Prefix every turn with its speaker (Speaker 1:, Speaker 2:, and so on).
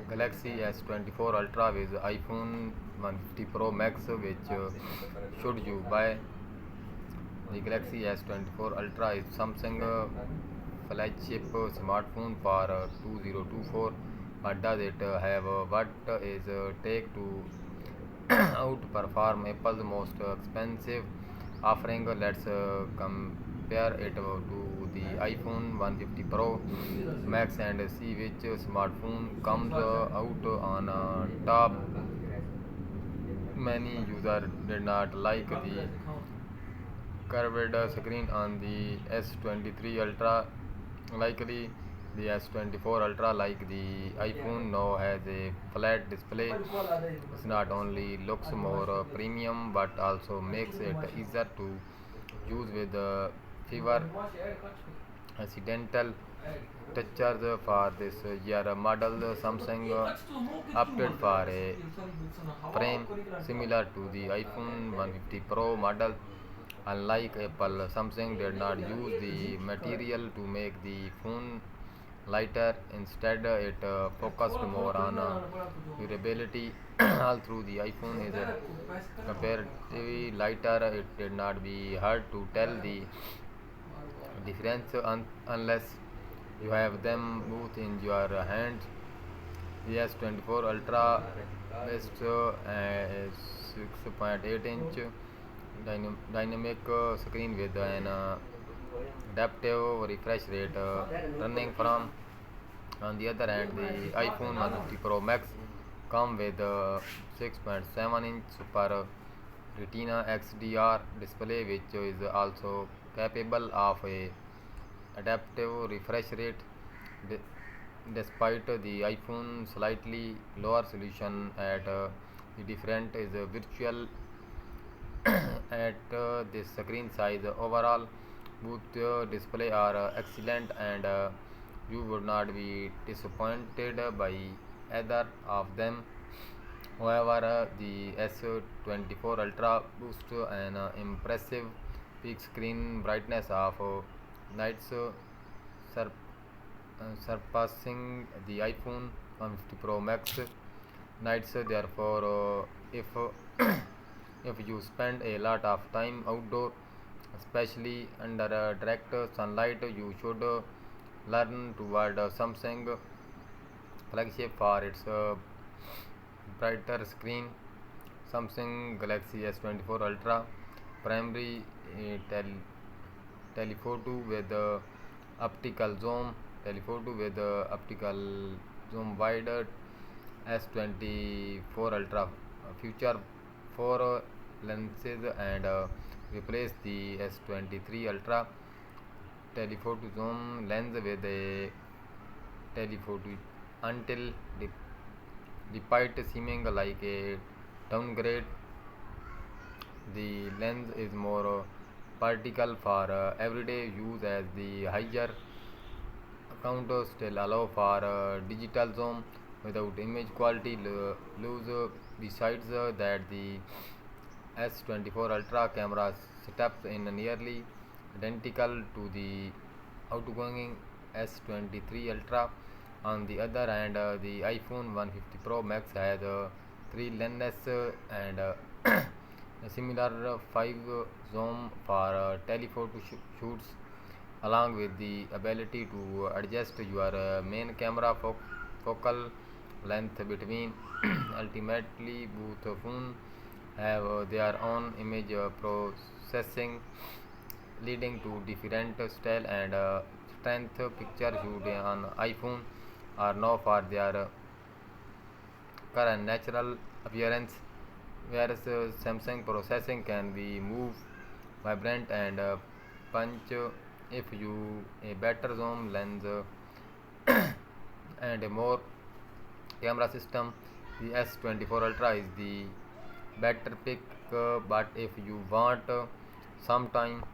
Speaker 1: Galaxy S24 Ultra with iPhone 150 Pro Max, which should you buy? The Galaxy S24 Ultra is Samsung flagship smartphone for 2024. But does it have what is take to outperform Apple's most expensive offering? Let's compare it to the iPhone 150 Pro Max and see which smartphone comes out on top. Many users did not like the curved screen on the S23 Ultra. Likely, the S24 Ultra, like the iPhone now, has a flat display. It not only looks more premium but also makes it easier to use with fewer accidental touches. For this year model, Samsung opted for a frame similar to the iPhone 150 Pro model. Unlike Apple, Samsung did not use the material to make the phone lighter. Instead, it focused more on durability. Although the iPhone is comparatively lighter, it did not be hard to tell the difference unless you have them both in your hands. The S24 Ultra is 6.8-inch dynamic screen with an adaptive refresh rate running from. On the other hand, the iPhone 150 Pro Max come with a 6.7-inch Super Retina XDR display, which is also capable of a adaptive refresh rate. Despite the iPhone slightly lower resolution at the different is virtual at this screen size. Overall, both display are excellent, and you would not be disappointed by either of them. However, the S24 Ultra boasts an impressive peak screen brightness of nits, sur- surpassing the iPhone 150 Pro Max nits. Therefore, if if you spend a lot of time outdoor, especially under direct sunlight, you should learn toward Samsung flagship for its brighter screen. Samsung Galaxy S24 Ultra primary telephoto with optical zoom, telephoto with optical zoom wide. S24 Ultra feature 4 lenses and replace the S23 Ultra telephoto zoom lens with a telephoto. Until despite seeming like a downgrade, the lens is more practical for everyday use, as the higher count still allow for digital zoom without image quality lose. Besides that, the S24 Ultra camera setups in nearly identical to the outgoing S23 Ultra. On the other hand, the iPhone 150 Pro Max has 3 lenses and a similar 5 zoom for telephoto shoots, along with the ability to adjust your main camera focal length between. Ultimately, both phones have their own image processing, leading to different style and strength. Picture shoot on iPhone are known for their current natural appearance, whereas Samsung processing can be move, vibrant, and punch. If you a better zoom lens and a more camera system, the S24 Ultra is the better pick. But if you want some time